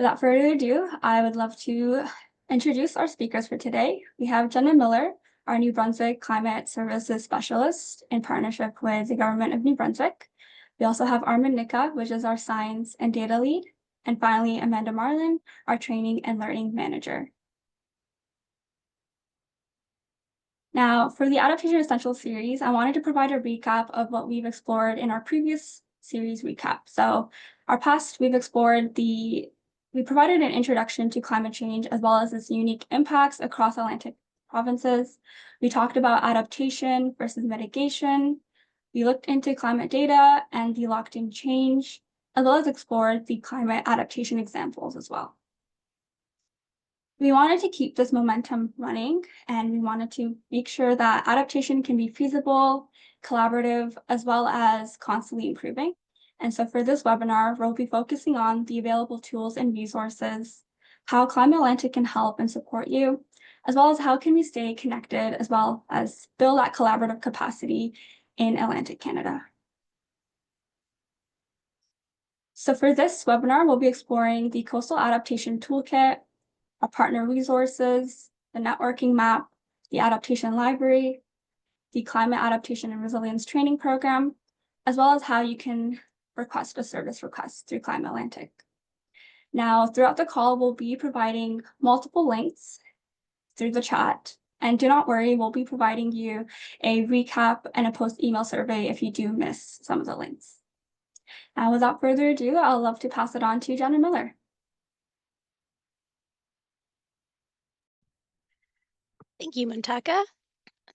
Without further ado, I would love to introduce our speakers for today. We have Jenna Miller, our New Brunswick Climate Services Specialist in partnership with the Government of New Brunswick. We also have Armin Nikkhah, which is our Science and Data Lead. And finally, Amanda Marlin, our Training and Learning Manager. Now, for the Adaptation Essentials series, I wanted to provide a recap of what we've explored in our previous series recap. So our past, we provided an introduction to climate change as well as its unique impacts across Atlantic provinces. We talked about adaptation versus mitigation. We looked into climate data and the locked-in change, as well as explored the climate adaptation examples as well. We wanted to keep this momentum running, and we wanted to make sure that adaptation can be feasible, collaborative, as well as constantly improving. And so for this webinar, we'll be focusing on the available tools and resources, how CLIMAtlantic can help and support you, as well as how can we stay connected, as well as build that collaborative capacity in Atlantic Canada. So for this webinar, we'll be exploring the Coastal Adaptation Toolkit, our partner resources, the networking map, the Adaptation Library, the Climate Adaptation and Resilience Training program, as well as how you can request a service request through CLIMAtlantic. Now, throughout the call, we'll be providing multiple links through the chat. And do not worry, we'll be providing you a recap and a post-email survey if you do miss some of the links. Now, without further ado, I'll love to pass it on to Jenna Miller. Thank you, Muntaka.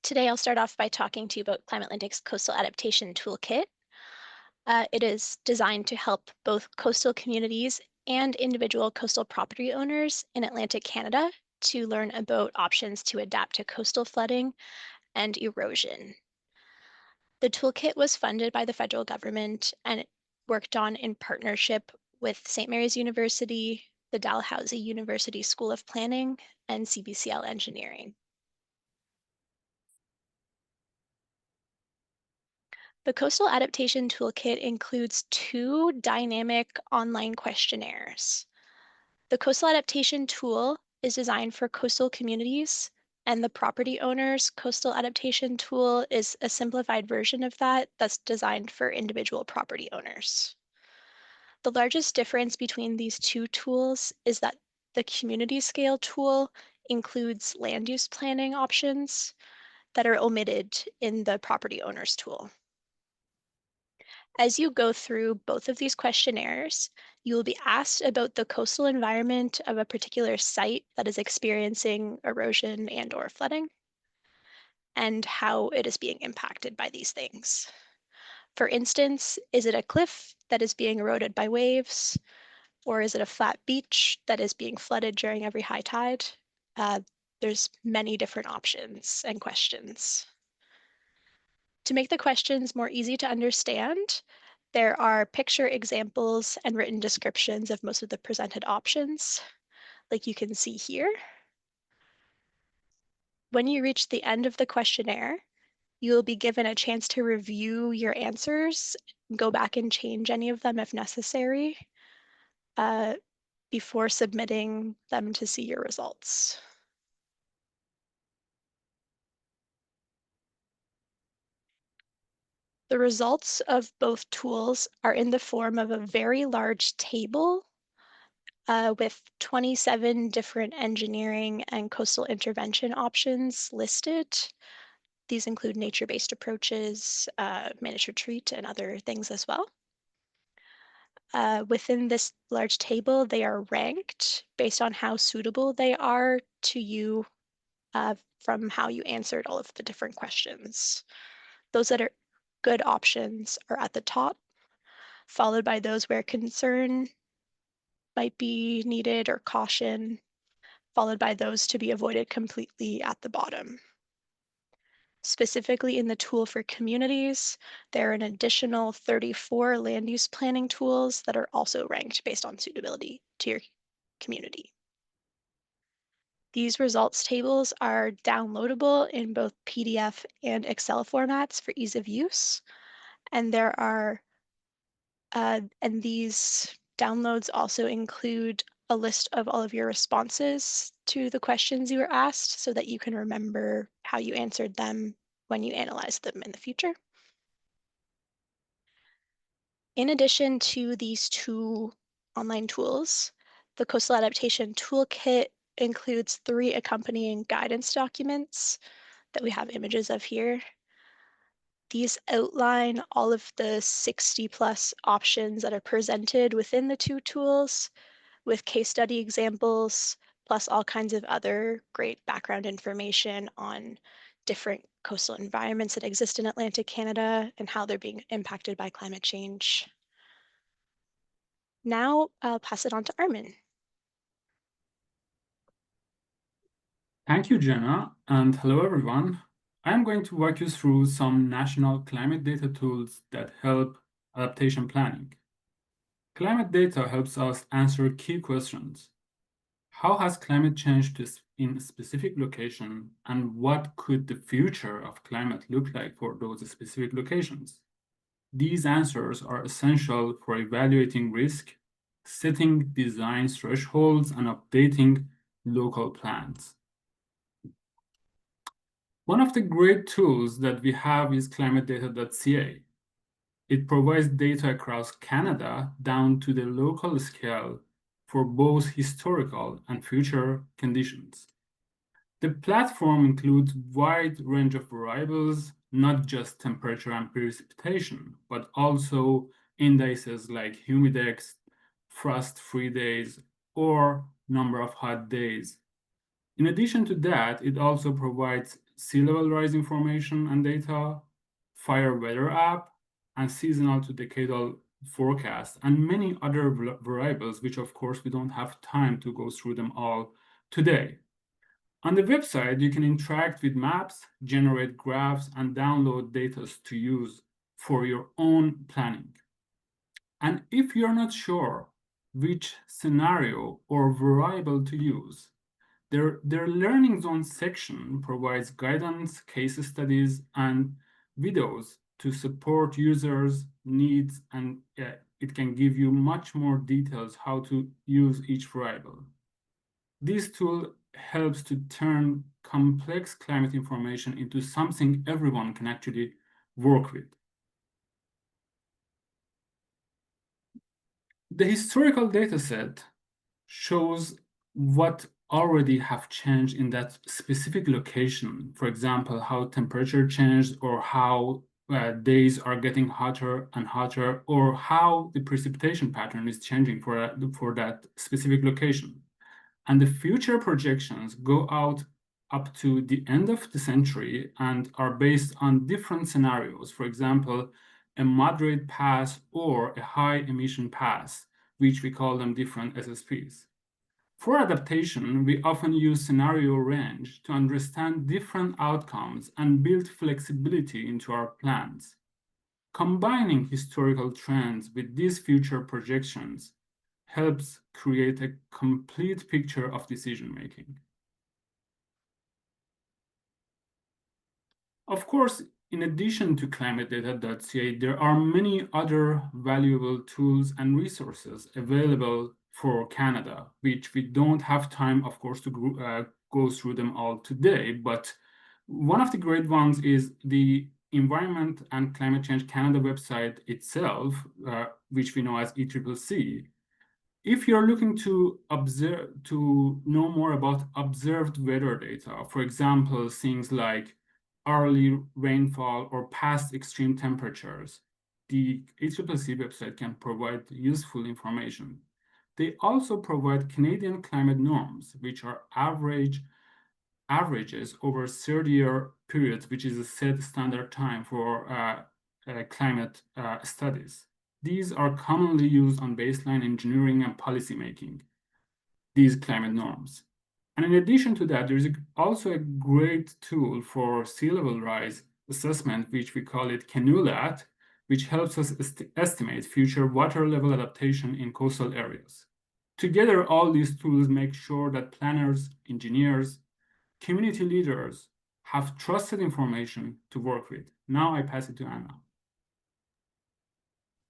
Today, I'll start off by talking to you about CLIMAtlantic's Coastal Adaptation Toolkit. It is designed to help both coastal communities and individual coastal property owners in Atlantic Canada to learn about options to adapt to coastal flooding and erosion. The toolkit was funded by the federal government and worked on in partnership with St. Mary's University, the Dalhousie University School of Planning, and CBCL Engineering. The Coastal Adaptation Toolkit includes 2 dynamic online questionnaires. The Coastal Adaptation Tool is designed for coastal communities, and the Property Owner's Coastal Adaptation Tool is a simplified version of that that's designed for individual property owners. The largest difference between these 2 tools is that the community scale tool includes land use planning options that are omitted in the Property Owner's tool. As you go through both of these questionnaires, you will be asked about the coastal environment of a particular site that is experiencing erosion and/or flooding, and how it is being impacted by these things. For instance, is it a cliff that is being eroded by waves, or is it a flat beach that is being flooded during every high tide? There's many different options and questions. To make the questions more easy to understand, there are picture examples and written descriptions of most of the presented options, like you can see here. When you reach the end of the questionnaire, you will be given a chance to review your answers, go back and change any of them if necessary, before submitting them to see your results. The results of both tools are in the form of a very large table with 27 different engineering and coastal intervention options listed. These include nature-based approaches, managed retreat, and other things as well. Within this large table, they are ranked based on how suitable they are to you from how you answered all of the different questions. Those that are good options are at the top, followed by those where concern might be needed or caution, followed by those to be avoided completely at the bottom. Specifically in the tool for communities, there are an additional 34 land use planning tools that are also ranked based on suitability to your community. These results tables are downloadable in both PDF and Excel formats for ease of use. And there are, and these downloads also include a list of all of your responses to the questions you were asked so that you can remember how you answered them when you analyze them in the future. In addition to these two online tools, the Coastal Adaptation Toolkit includes 3 accompanying guidance documents that we have images of here. These outline all of the 60+ options that are presented within the 2 tools, with case study examples, plus all kinds of other great background information on different coastal environments that exist in Atlantic Canada and how they're being impacted by climate change. Now I'll pass it on to Armin. Thank you, Jenna, and hello, everyone. I'm going to walk you through some national climate data tools that help adaptation planning. Climate data helps us answer key questions. How has climate changed in a specific location, and what could the future of climate look like for those specific locations? These answers are essential for evaluating risk, setting design thresholds, and updating local plans. One of the great tools that we have is CLIMAtData.ca. It provides data across Canada down to the local scale for both historical and future conditions. The platform includes a wide range of variables, not just temperature and precipitation, but also indices like humidex, frost-free days, or number of hot days. In addition to that, it also provides sea level rise information and data, fire weather app, and seasonal to decadal forecast, and many other variables, which of course we don't have time to go through them all today. On the website, you can interact with maps, generate graphs, and download data to use for your own planning. And if you're not sure which scenario or variable to use, their Learning Zone section provides guidance, case studies, and videos to support users' needs, and it can give you much more details how to use each variable. This tool helps to turn complex climate information into something everyone can actually work with. The historical data set shows what already have changed in that specific location. For example, how temperature changed, or how days are getting hotter and hotter, or how the precipitation pattern is changing for that specific location. And the future projections go out up to the end of the century and are based on different scenarios. For example, a moderate pass or a high emission pass, which we call them different SSPs. For adaptation, we often use scenario range to understand different outcomes and build flexibility into our plans. Combining historical trends with these future projections helps create a complete picture of decision-making. Of course, in addition to CLIMAtData.ca, there are many other valuable tools and resources available for Canada, which we don't have time, of course, to go through them all today. But one of the great ones is the Environment and Climate Change Canada website itself, which we know as ECCC. If you're looking to know more about observed weather data, for example, things like hourly rainfall or past extreme temperatures, the ECCC website can provide useful information. They also provide Canadian climate norms, which are averages over 30-year periods, which is a set standard time for climate studies. These are commonly used on baseline engineering and policymaking, these climate norms. And in addition to that, there is also a great tool for sea level rise assessment, which we call it CNULAT, which helps us estimate future water level adaptation in coastal areas. Together, all these tools make sure that planners, engineers, community leaders have trusted information to work with. Now I pass it to Anna.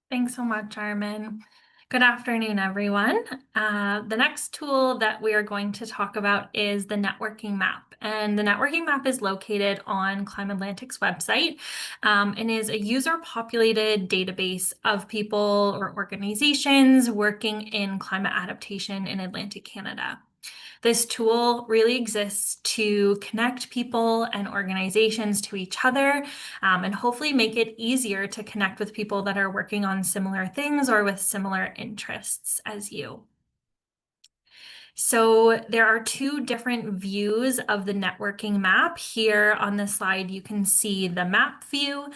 Thanks so much, Armin. Good afternoon, everyone. The next tool that we are going to talk about is the networking map. And the networking map is located on CLIMAtlantic's website and is a user-populated database of people or organizations working in climate adaptation in Atlantic Canada. This tool really exists to connect people and organizations to each other and hopefully make it easier to connect with people that are working on similar things or with similar interests as you. So there are two different views of the networking map. Here on this slide, you can see the map view,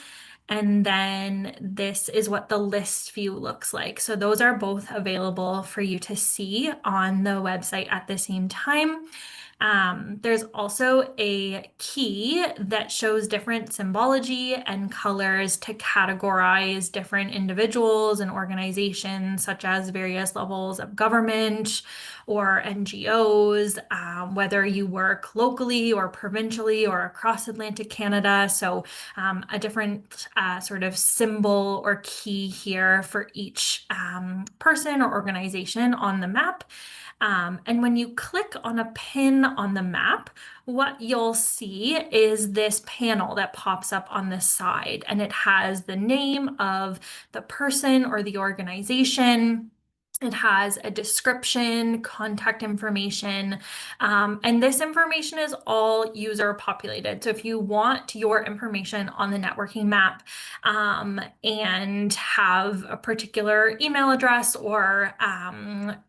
and then this is what the list view looks like. So those are both available for you to see on the website at the same time. There's also a key that shows different symbology and colors to categorize different individuals and organizations, such as various levels of government or NGOs, whether you work locally or provincially or across Atlantic Canada. So a different sort of symbol or key here for each person or organization on the map. And when you click on a pin on the map, what you'll see is this panel that pops up on the side, and it has the name of the person or the organization. It has a description, contact information, and this information is all user populated. So if you want your information on the networking map and have a particular email address or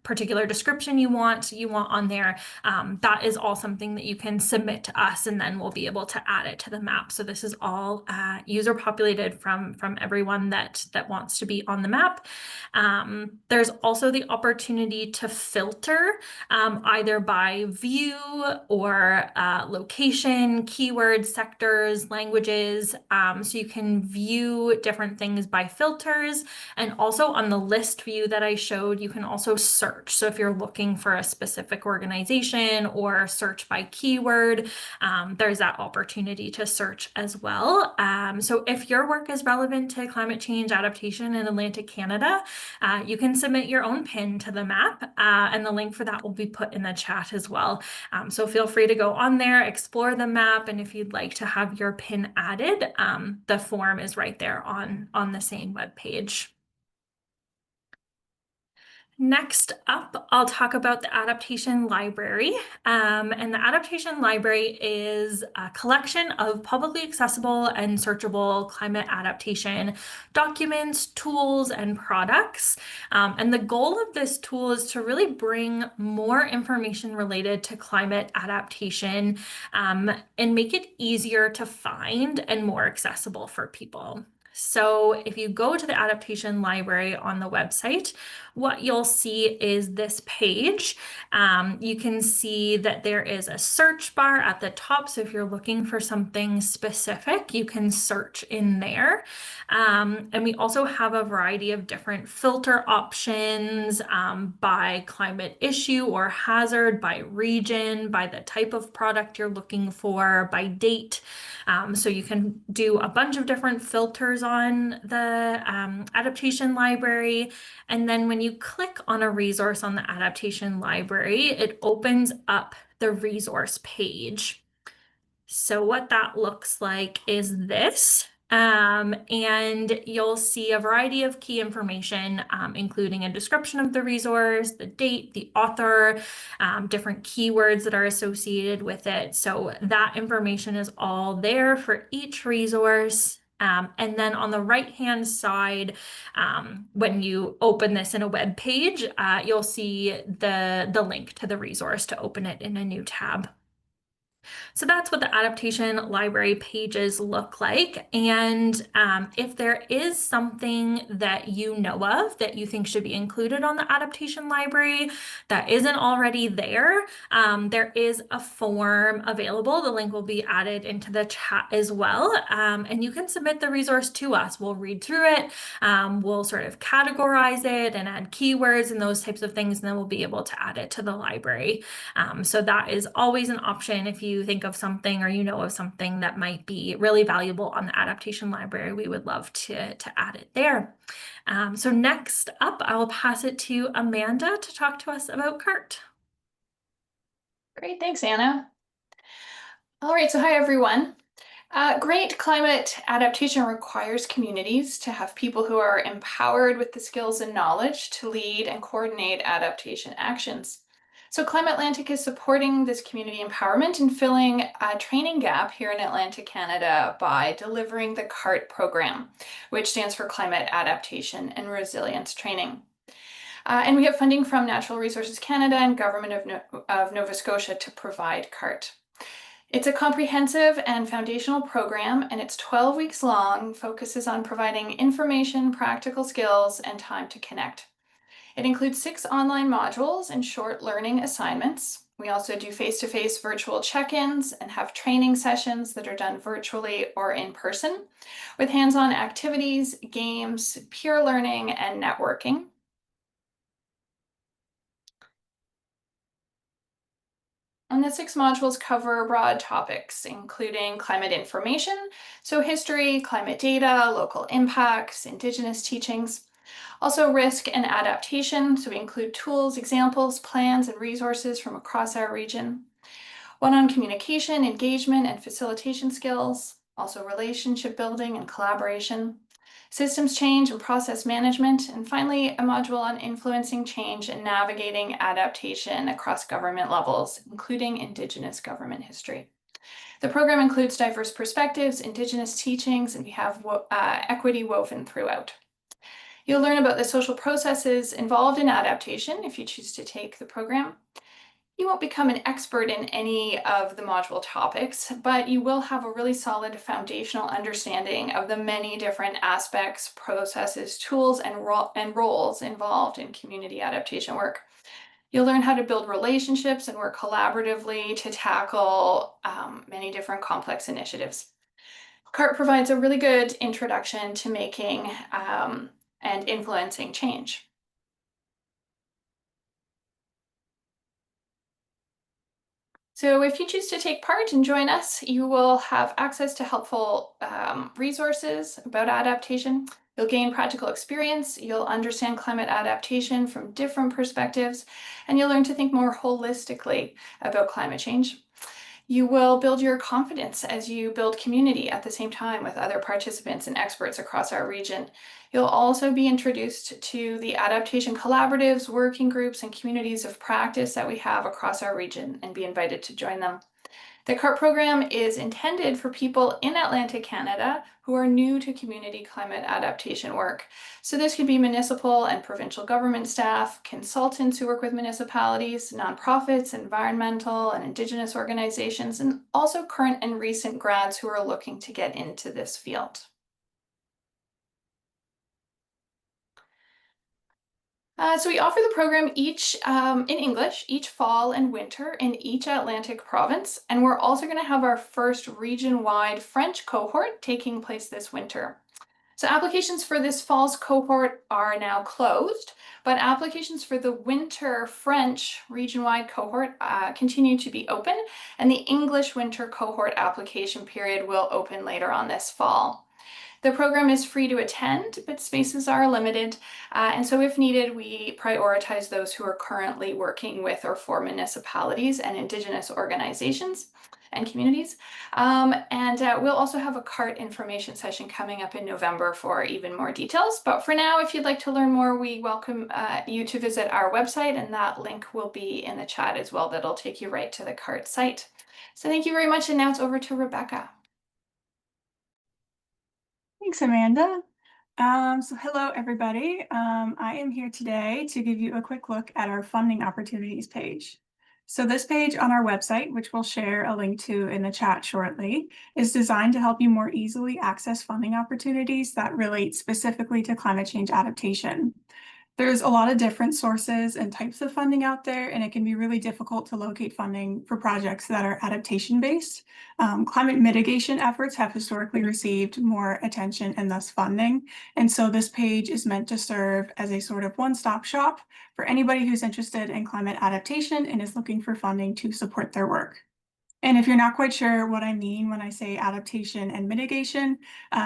particular description you want on there, that is all something that you can submit to us, and then we'll be able to add it to the map. So this is all user populated from everyone that wants to be on the map. There's also the opportunity to filter either by view or location, keywords, sectors, languages. So you can view different things by filters. And also on the list view that I showed, you can also search. So if you're looking for a specific organization or search by keyword, there's that opportunity to search as well. So if your work is relevant to climate change adaptation in Atlantic Canada, you can submit your own pin to the map, and the link for that will be put in the chat as well. So feel free to go on there, explore the map, and if you'd like to have your pin added, the form is right there on the same webpage. Next up, I'll talk about the Adaptation Library. And the Adaptation Library is a collection of publicly accessible and searchable climate adaptation documents, tools, and products. And the goal of this tool is to really bring more information related to climate adaptation and make it easier to find and more accessible for people. So if you go to the Adaptation Library on the website, what you'll see is this page. You can see that there is a search bar at the top. So if you're looking for something specific, you can search in there. And we also have a variety of different filter options by climate issue or hazard, by region, by the type of product you're looking for, by date. So you can do a bunch of different filters on the Adaptation Library. And then when you click on a resource on the Adaptation Library, it opens up the resource page. So what that looks like is this. And you'll see a variety of key information, including a description of the resource, the date, the author, different keywords that are associated with it. So that information is all there for each resource. And then on the right-hand side, when you open this in a web page, you'll see the link to the resource to open it in a new tab. So that's what the Adaptation Library pages look like. And if there is something that you know of that you think should be included on the Adaptation Library that isn't already there, there is a form available. The link will be added into the chat as well. And you can submit the resource to us. We'll read through it. We'll sort of categorize it and add keywords and those types of things, and then we'll be able to add it to the library. So that is always an option if you you think of something or you know of something that might be really valuable on the Adaptation Library, we would love to add it there. So next up, I will pass it to Amanda to talk to us about CART. Great, thanks, Anna. All right, so hi, everyone. Great climate adaptation requires communities to have people who are empowered with the skills and knowledge to lead and coordinate adaptation actions. So CLIMAtlantic is supporting this community empowerment and filling a training gap here in Atlantic Canada by delivering the CART program, which stands for Climate Adaptation and Resilience Training. And we have funding from Natural Resources Canada and Government of Nova Scotia to provide CART. It's a comprehensive and foundational program, and it's 12 weeks long, focuses on providing information, practical skills, and time to connect. It includes 6 online modules and short learning assignments. We also do face-to-face virtual check-ins and have training sessions that are done virtually or in person, with hands-on activities, games, peer learning, and networking. And the 6 modules cover broad topics, including climate information, so history, climate data, local impacts, Indigenous teachings. Also risk and adaptation, so we include tools, examples, plans, and resources from across our region. One on communication, engagement, and facilitation skills. Also relationship building and collaboration. Systems change and process management, and finally, a module on influencing change and navigating adaptation across government levels, including Indigenous government history. The program includes diverse perspectives, Indigenous teachings, and we have equity woven throughout. You'll learn about the social processes involved in adaptation if you choose to take the program. You won't become an expert in any of the module topics, but you will have a really solid foundational understanding of the many different aspects, processes, tools, and roles involved in community adaptation work. You'll learn how to build relationships and work collaboratively to tackle many different complex initiatives. CART provides a really good introduction to making and influencing change. So if you choose to take part and join us, you will have access to helpful resources about adaptation. You'll gain practical experience, you'll understand climate adaptation from different perspectives, and you'll learn to think more holistically about climate change. You will build your confidence as you build community at the same time with other participants and experts across our region. You'll also be introduced to the adaptation collaboratives, working groups, and communities of practice that we have across our region and be invited to join them. The CART program is intended for people in Atlantic Canada who are new to community climate adaptation work. So this could be municipal and provincial government staff, consultants who work with municipalities, nonprofits, environmental and Indigenous organizations, and also current and recent grads who are looking to get into this field. So we offer the program each in English, each fall and winter in each Atlantic province, and we're also going to have our first region-wide French cohort taking place this winter. So applications for this fall's cohort are now closed, but applications for the winter French region-wide cohort continue to be open, and the English winter cohort application period will open later on this fall. The program is free to attend, but spaces are limited, and so if needed, we prioritize those who are currently working with or for municipalities and Indigenous organizations and communities. We'll also have a CART information session coming up in November for even more details. But for now, if you'd like to learn more, we welcome you to visit our website, and that link will be in the chat as well. That'll take you right to the CART site. So thank you very much, and now it's over to Rebecca. Thanks, Amanda. So hello, everybody. I am here today to give you a quick look at our funding opportunities page. So this page on our website, which we'll share a link to in the chat shortly, is designed to help you more easily access funding opportunities that relate specifically to climate change adaptation. There's a lot of different sources and types of funding out there, and it can be really difficult to locate funding for projects that are adaptation-based. Climate mitigation efforts have historically received more attention and thus funding, and so this page is meant to serve as a sort of one-stop shop for anybody who's interested in climate adaptation and is looking for funding to support their work. And if you're not quite sure what I mean when I say adaptation and mitigation,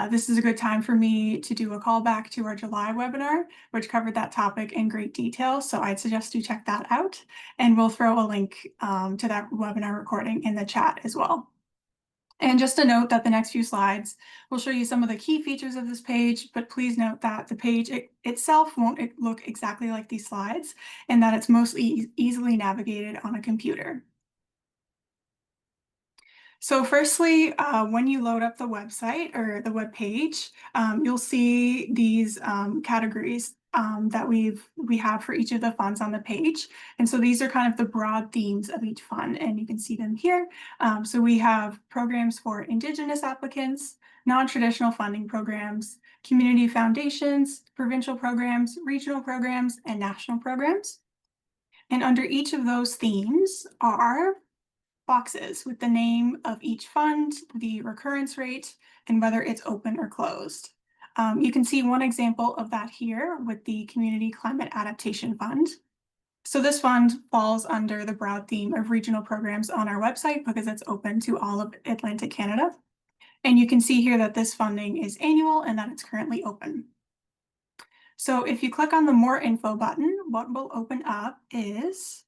this is a good time for me to do a callback to our July webinar, which covered that topic in great detail. So I'd suggest you check that out. And we'll throw a link to that webinar recording in the chat as well. And just a note that the next few slides will show you some of the key features of this page, but please note that the page itself won't look exactly like these slides and that it's mostly easily navigated on a computer. So firstly, when you load up the website or the web page, you'll see these categories that we have for each of the funds on the page. And so these are kind of the broad themes of each fund, and you can see them here. So we have programs for Indigenous applicants, non-traditional funding programs, community foundations, provincial programs, regional programs, and national programs. And under each of those themes are boxes with the name of each fund, the recurrence rate, and whether it's open or closed. You can see one example of that here with the Community Climate Adaptation Fund. So this fund falls under the broad theme of regional programs on our website because it's open to all of Atlantic Canada. And you can see here that this funding is annual and that it's currently open. So if you click on the More Info button, what will open up is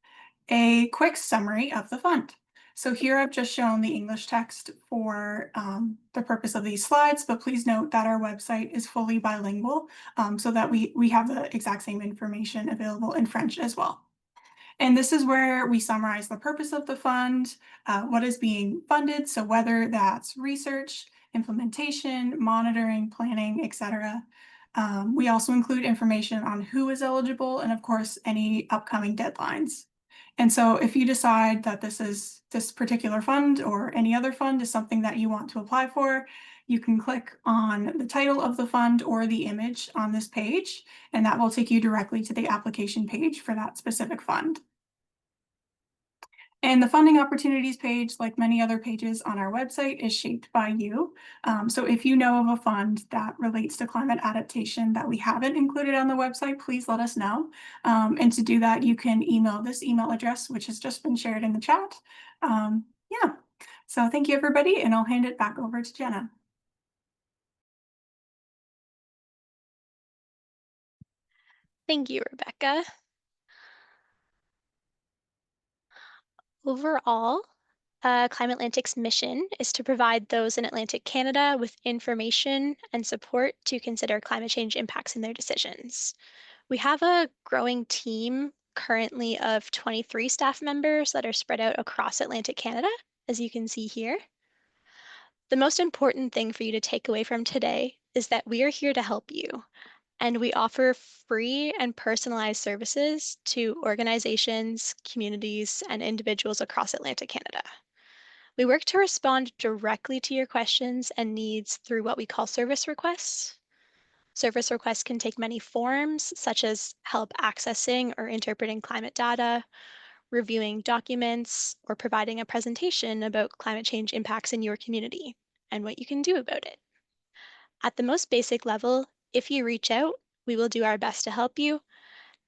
a quick summary of the fund. So here I've just shown the English text for the purpose of these slides, but please note that our website is fully bilingual so that we have the exact same information available in French as well. And this is where we summarize the purpose of the fund, what is being funded, so whether that's research, implementation, monitoring, planning, etc. We also include information on who is eligible and of course any upcoming deadlines. And so if you decide that this particular fund or any other fund is something that you want to apply for, you can click on the title of the fund or the image on this page, and that will take you directly to the application page for that specific fund. And the funding opportunities page, like many other pages on our website, is shaped by you. So if you know of a fund that relates to climate adaptation that we haven't included on the website, please let us know. And to do that, you can email this email address, which has just been shared in the chat. Yeah, so thank you, everybody, and I'll hand it back over to Jenna. Thank you, Rebecca. Overall, CLIMAtlantic's mission is to provide those in Atlantic Canada with information and support to consider climate change impacts in their decisions. We have a growing team currently of 23 staff members that are spread out across Atlantic Canada, as you can see here. The most important thing for you to take away from today is that we are here to help you, and we offer free and personalized services to organizations, communities, and individuals across Atlantic Canada. We work to respond directly to your questions and needs through what we call service requests. Service requests can take many forms, such as help accessing or interpreting climate data, reviewing documents, or providing a presentation about climate change impacts in your community and what you can do about it. At the most basic level, if you reach out, we will do our best to help you.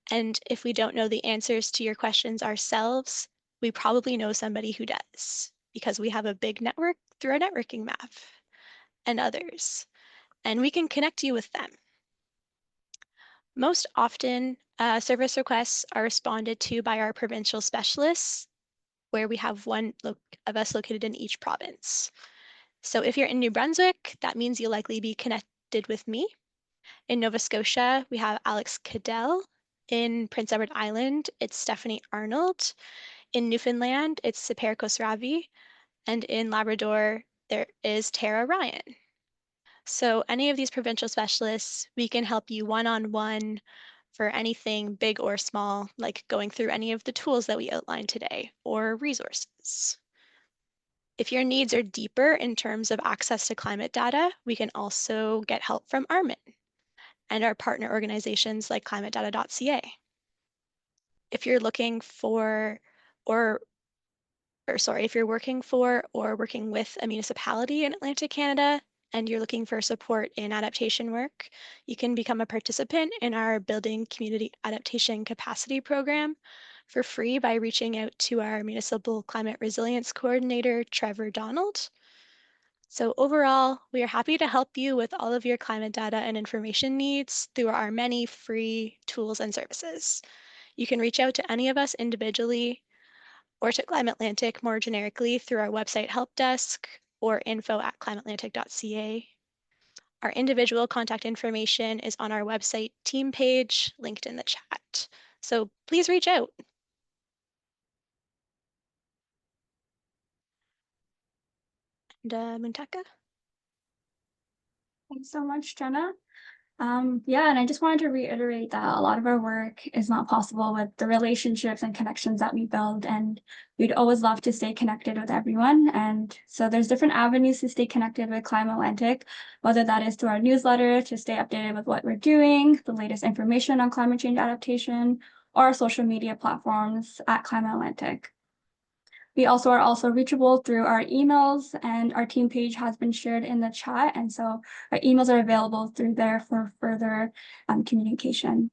And if we don't know the answers to your questions ourselves, we probably know somebody who does, because we have a big network through our networking map and others, and we can connect you with them. Most often, service requests are responded to by our provincial specialists, where we have one of us located in each province. So if you're in New Brunswick, that means you'll likely be connected with me. In Nova Scotia, we have Alex Cadell. In Prince Edward Island, it's Stephanie Arnold. In Newfoundland, it's Siper Khosravi. And in Labrador, there is Tara Ryan. So any of these provincial specialists, we can help you one-on-one for anything big or small, like going through any of the tools that we outlined today or resources. If your needs are deeper in terms of access to climate data, we can also get help from Armin and our partner organizations like ClimateData.ca. If you're looking for, if you're working for or working with a municipality in Atlantic Canada and you're looking for support in adaptation work, you can become a participant in our Building Community Adaptation Capacity program for free by reaching out to our Municipal Climate Resilience Coordinator, Trevor Donald. So overall, we are happy to help you with all of your climate data and information needs through our many free tools and services. You can reach out to any of us individually or to CLIMAtlantic more generically through our website help desk or info@climateatlantic.ca. Our individual contact information is on our website team page, linked in the chat. So please reach out. And Nikkhah? Thanks so much, Jenna. Yeah, and I just wanted to reiterate that a lot of our work is not possible with the relationships and connections that we build, and we'd always love to stay connected with everyone. And so there's different avenues to stay connected with CLIMAtlantic, whether that is through our newsletter to stay updated with what we're doing, the latest information on climate change adaptation, or our social media platforms at CLIMAtlantic. We also are reachable through our emails, and our team page has been shared in the chat. And so our emails are available through there for further communication.